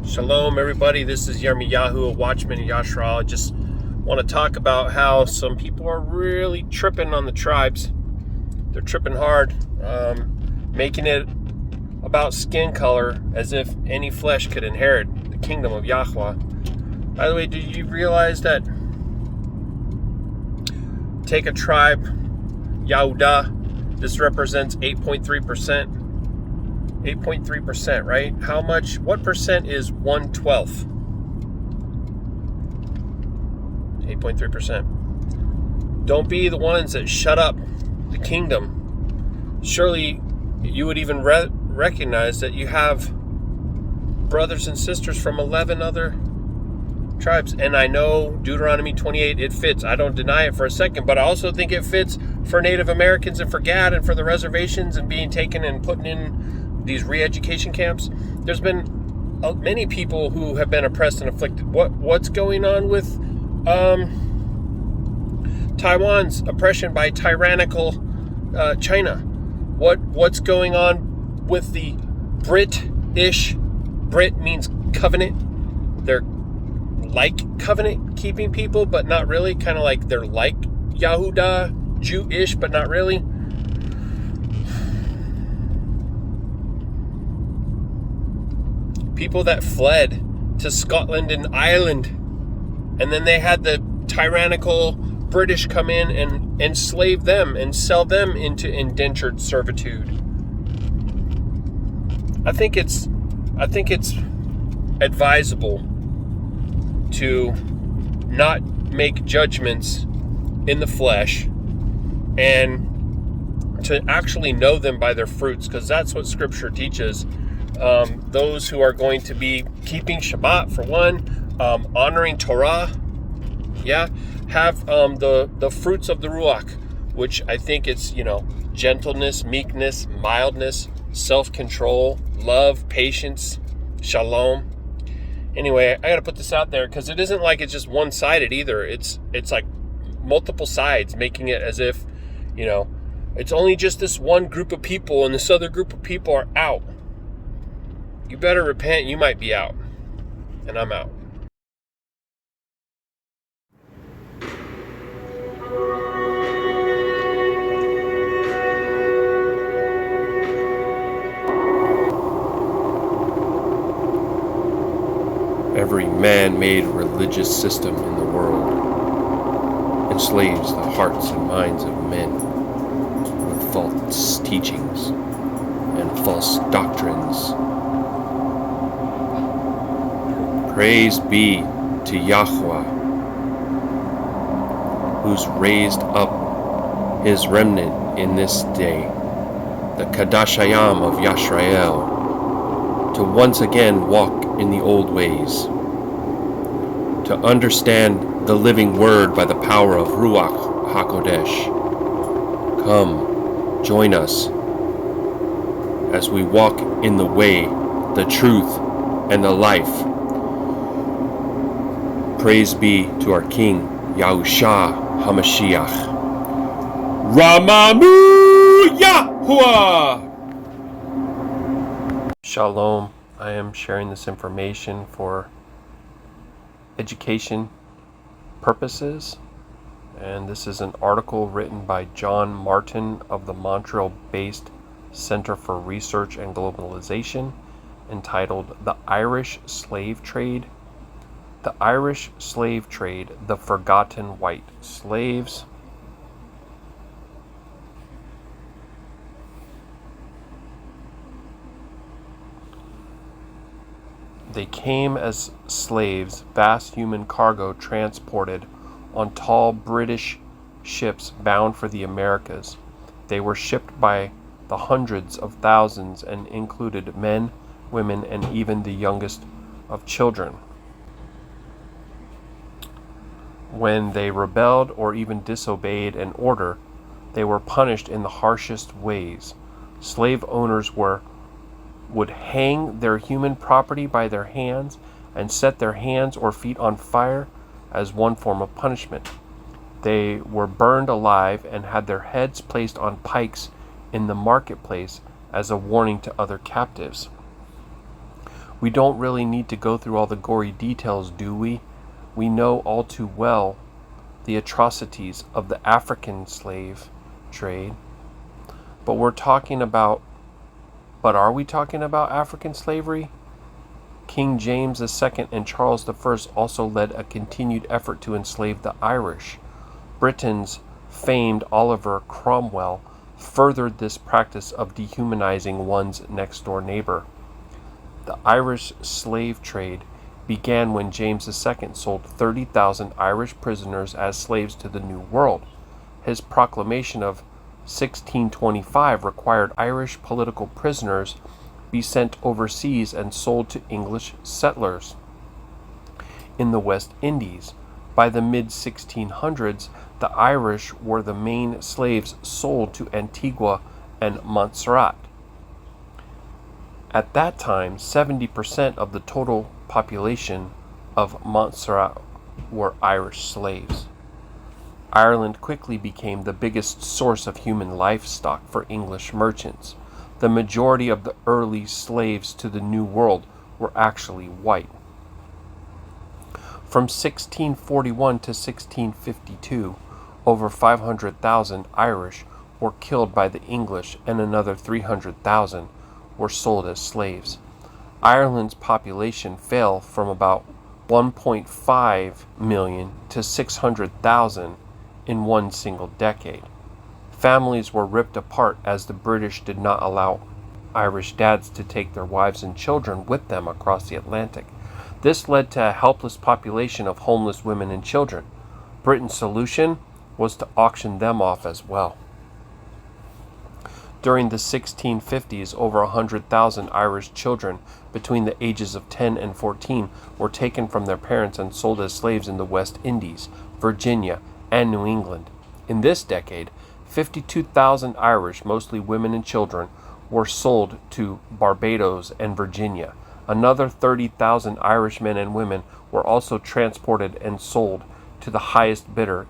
Shalom, everybody. This is Yahuah, Watchman of Yashar'Al. I just want to talk about how some people are really tripping on the tribes. They're tripping hard, making it about skin color as if any flesh could inherit the kingdom of Yahuah. By the way, do you realize that take a tribe, Yehudah, this represents 8.3%. 8.3%, right? What percent is 1/12? 8.3%. Don't be the ones that shut up the kingdom. Surely you would even recognize that you have brothers and sisters from 11 other tribes. And I know Deuteronomy 28, it fits. I don't deny it for a second, but I also think it fits for Native Americans and for Gad and for the reservations and being taken and putting in these re-education camps. There's been many people who have been oppressed and afflicted. What's going on with Taiwan's oppression by tyrannical China? What's going on with the British? Brit means covenant. They're like covenant keeping people, but not really. Kind of like they're like Yehudah, Jewish, but not really. People that fled to Scotland and Ireland, and then they had the tyrannical British come in and enslave them and sell them into indentured servitude. I think it's advisable to not make judgments in the flesh and to actually know them by their fruits, because that's what Scripture teaches. Those who are going to be keeping Shabbat, for one, honoring Torah, have the fruits of the Ruach, which I think it's, gentleness, meekness, mildness, self-control, love, patience, shalom. Anyway, I got to put this out there because it isn't like it's just one-sided either. It's like multiple sides, making it as if, it's only just this one group of people and this other group of people are out. You better repent, you might be out. And I'm out. Every man-made religious system in the world enslaves the hearts and minds of men with false teachings and false doctrines. Praise be to Yahuah, who's raised up his remnant in this day, the Qadashayam of Yasharal, to once again walk in the old ways, to understand the living word by the power of Ruach Hakodesh. Come, join us as we walk in the way, the truth, and the life. Praise be to our King, Yahusha HaMashiach. Ramamu Yahuah! Shalom. I am sharing this information for education purposes. And this is an article written by John Martin of the Montreal-based Center for Research and Globalization, entitled The Irish Slave Trade. The Irish Slave Trade, the Forgotten White Slaves. They came as slaves, vast human cargo transported on tall British ships bound for the Americas. They were shipped by the hundreds of thousands and included men, women, and even the youngest of children. When they rebelled or even disobeyed an order, they were punished in the harshest ways. Slave owners would hang their human property by their hands and set their hands or feet on fire as one form of punishment. They were burned alive and had their heads placed on pikes in the marketplace as a warning to other captives. We don't really need to go through all the gory details, do we? We know all too well the atrocities of the African slave trade. But are we talking about African slavery? King James II and Charles I also led a continued effort to enslave the Irish. Britain's famed Oliver Cromwell furthered this practice of dehumanizing one's next-door neighbor. The Irish slave trade began when James II sold 30,000 Irish prisoners as slaves to the New World. His proclamation of 1625 required Irish political prisoners be sent overseas and sold to English settlers in the West Indies. By the mid-1600s, the Irish were the main slaves sold to Antigua and Montserrat. At that time, 70% of the total population of Montserrat were Irish slaves. Ireland quickly became the biggest source of human livestock for English merchants. The majority of the early slaves to the New World were actually white. From 1641 to 1652, over 500,000 Irish were killed by the English and another 300,000 were sold as slaves. Ireland's population fell from about 1.5 million to 600,000 in one single decade. Families were ripped apart as the British did not allow Irish dads to take their wives and children with them across the Atlantic. This led to a helpless population of homeless women and children. Britain's solution was to auction them off as well. During the 1650s, over 100,000 Irish children between the ages of 10 and 14 were taken from their parents and sold as slaves in the West Indies, Virginia, and New England. In this decade, 52,000 Irish, mostly women and children, were sold to Barbados and Virginia. Another 30,000 Irish men and women were also transported and sold to the highest bidder.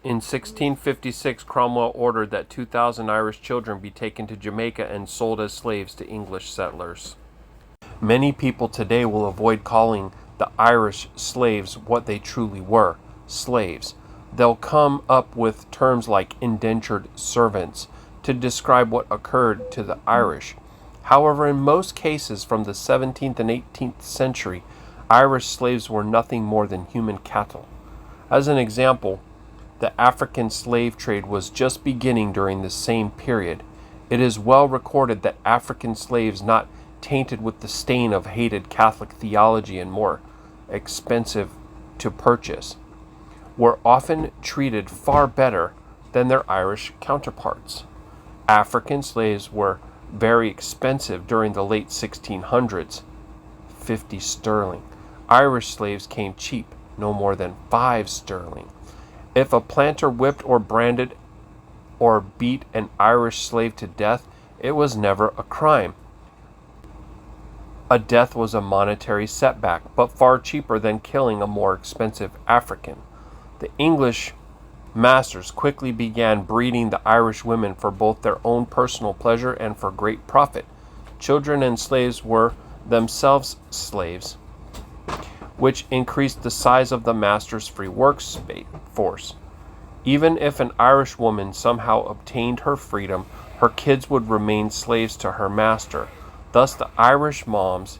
In 1656, Cromwell ordered that 2,000 Irish children be taken to Jamaica and sold as slaves to English settlers. Many people today will avoid calling the Irish slaves what they truly were, slaves. They'll come up with terms like indentured servants to describe what occurred to the Irish. However, in most cases from the 17th and 18th century, Irish slaves were nothing more than human cattle. As an example, the African slave trade was just beginning during the same period. It is well recorded that African slaves, not tainted with the stain of hated Catholic theology and more expensive to purchase, were often treated far better than their Irish counterparts. African slaves were very expensive during the late 1600s, 50 sterling. Irish slaves came cheap, no more than 5 sterling. If a planter whipped or branded or beat an Irish slave to death, it was never a crime. A death was a monetary setback, but far cheaper than killing a more expensive African. The English masters quickly began breeding the Irish women for both their own personal pleasure and for great profit. Children and slaves were themselves slaves, which increased the size of the master's free workforce. Even if an Irish woman somehow obtained her freedom, her kids would remain slaves to her master. Thus the Irish moms,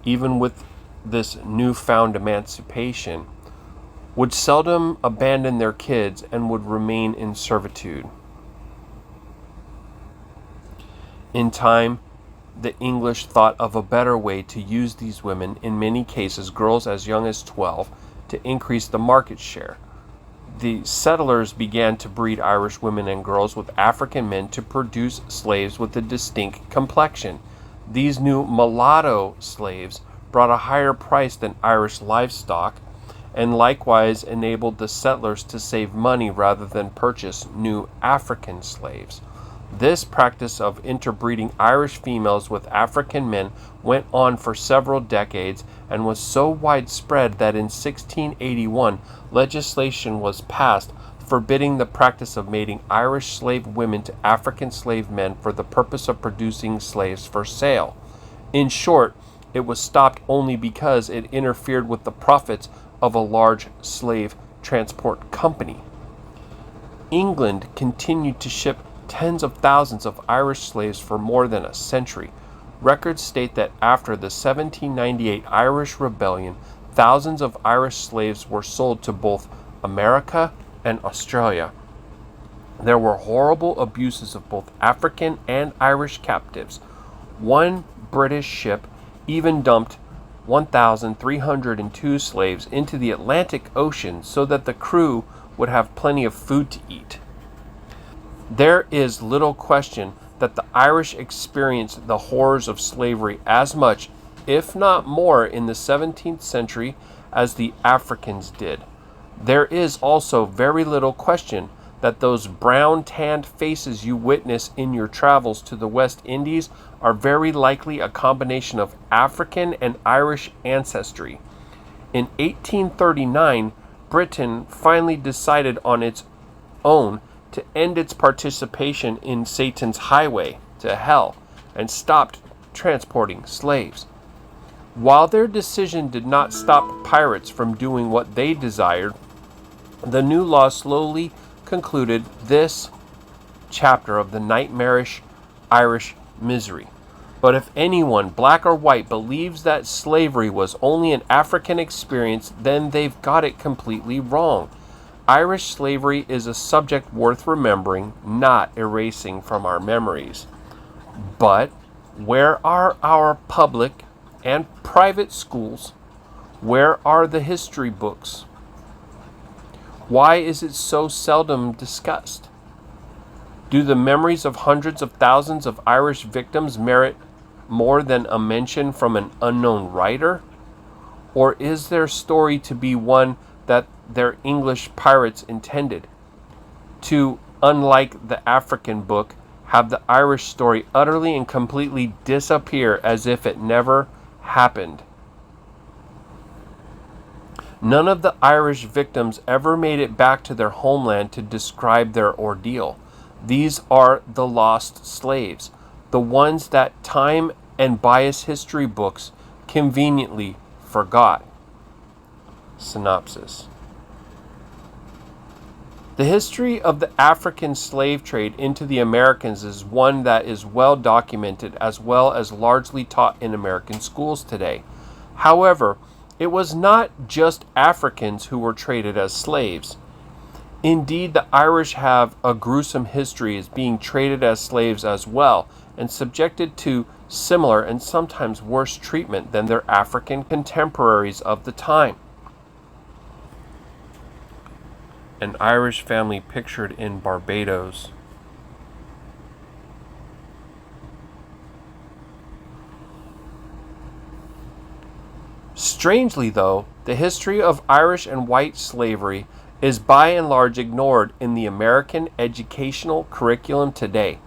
even with this newfound emancipation, would seldom abandon their kids and would remain in servitude. In time, the English thought of a better way to use these women, in many cases girls as young as 12, to increase the market share. The settlers began to breed Irish women and girls with African men to produce slaves with a distinct complexion. These new mulatto slaves brought a higher price than Irish livestock, and likewise enabled the settlers to save money rather than purchase new African slaves. This practice of interbreeding Irish females with African men went on for several decades and was so widespread that in 1681 legislation was passed forbidding the practice of mating Irish slave women to African slave men for the purpose of producing slaves for sale. In short, it was stopped only because it interfered with the profits of a large slave transport company. England continued to ship tens of thousands of Irish slaves for more than a century. Records state that after the 1798 Irish Rebellion, thousands of Irish slaves were sold to both America and Australia. There were horrible abuses of both African and Irish captives. One British ship even dumped 1,302 slaves into the Atlantic Ocean so that the crew would have plenty of food to eat. There is little question that the Irish experienced the horrors of slavery as much, if not more, in the 17th century as the Africans did. There is also very little question that those brown-tanned faces you witness in your travels to the West Indies are very likely a combination of African and Irish ancestry. In 1839, Britain finally decided on its own to end its participation in Satan's highway to hell and stopped transporting slaves. While their decision did not stop pirates from doing what they desired, the new law slowly concluded this chapter of the nightmarish Irish misery. But if anyone, black or white, believes that slavery was only an African experience, then they've got it completely wrong. Irish slavery is a subject worth remembering, not erasing from our memories. But where are our public and private schools? Where are the history books? Why is it so seldom discussed? Do the memories of hundreds of thousands of Irish victims merit more than a mention from an unknown writer? Or is their story to be one that their English pirates intended? To, unlike the African book, have the Irish story utterly and completely disappear as if it never happened? None of the Irish victims ever made it back to their homeland to describe their ordeal. These are the lost slaves, the ones that time and biased history books conveniently forgot. Synopsis. The history of the African slave trade into the Americas is one that is well documented as well as largely taught in American schools today. However, it was not just Africans who were traded as slaves. Indeed, the Irish have a gruesome history as being traded as slaves as well, and subjected to similar and sometimes worse treatment than their African contemporaries of the time. An Irish family pictured in Barbados. Strangely, though, the history of Irish and white slavery is by and large ignored in the American educational curriculum today.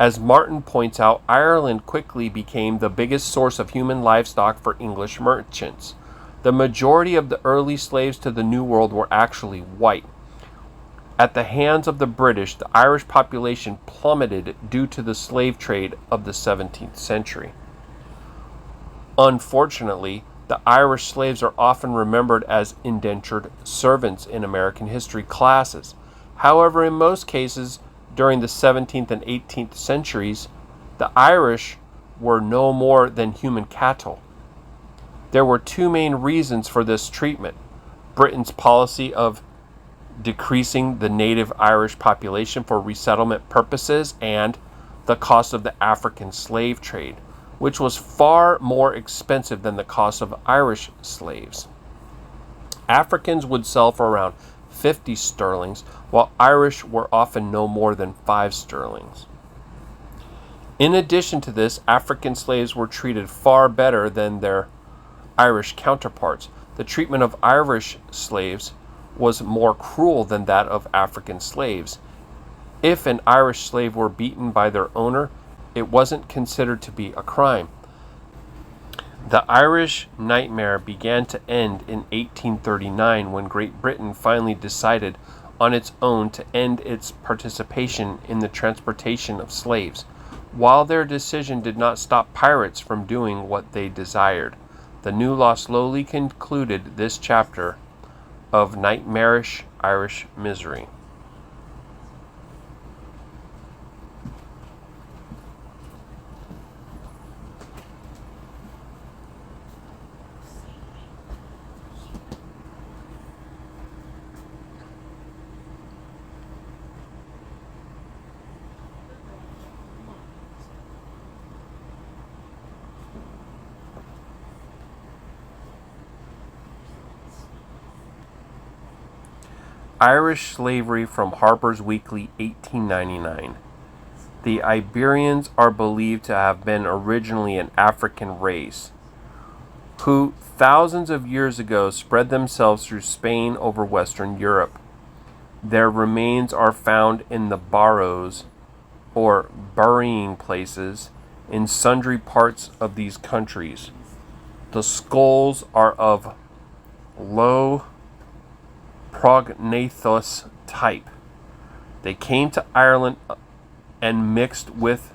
As Martin points out, Ireland quickly became the biggest source of human livestock for English merchants. The majority of the early slaves to the New World were actually white. At the hands of the British, the Irish population plummeted due to the slave trade of the 17th century. Unfortunately, the Irish slaves are often remembered as indentured servants in American history classes. However, in most cases, during the 17th and 18th centuries, the Irish were no more than human cattle. There were two main reasons for this treatment: Britain's policy of decreasing the native Irish population for resettlement purposes, and the cost of the African slave trade, which was far more expensive than the cost of Irish slaves. Africans would sell for around 50 sterlings, while Irish were often no more than 5 sterlings. In addition to this, African slaves were treated far better than their Irish counterparts. The treatment of Irish slaves was more cruel than that of African slaves. If an Irish slave were beaten by their owner, it wasn't considered to be a crime. The Irish nightmare began to end in 1839 when Great Britain finally decided on its own to end its participation in the transportation of slaves. While their decision did not stop pirates from doing what they desired, the new law slowly concluded this chapter of nightmarish Irish misery. Irish slavery from Harper's Weekly, 1899. The Iberians are believed to have been originally an African race, who thousands of years ago spread themselves through Spain over Western Europe. Their remains are found in the barrows, or burying places, in sundry parts of these countries. The skulls are of low prognathous type. They came to Ireland and mixed with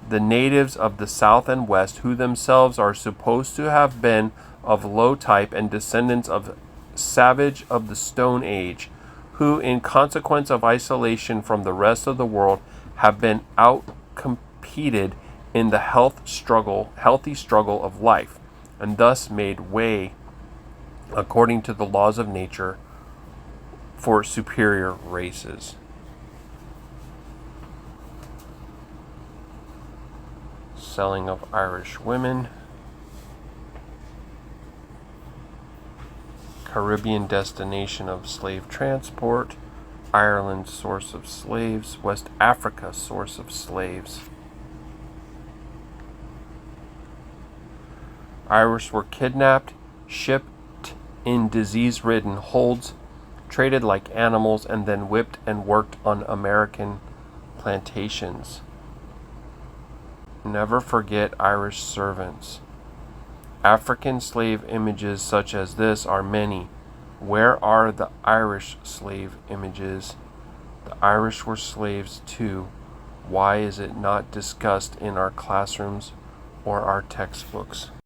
the natives of the south and west, who themselves are supposed to have been of low type and descendants of savage of the Stone Age, who, in consequence of isolation from the rest of the world, have been outcompeted in the healthy struggle of life, and thus made way, according to the laws of nature, for superior races. Selling of Irish women. Caribbean destination of slave transport. Ireland source of slaves. West Africa source of slaves. Irish were kidnapped, shipped in disease-ridden holds, traded like animals, and then whipped and worked on American plantations. Never forget Irish servants. African slave images such as this are many. Where are the Irish slave images? The Irish were slaves too. Why is it not discussed in our classrooms or our textbooks?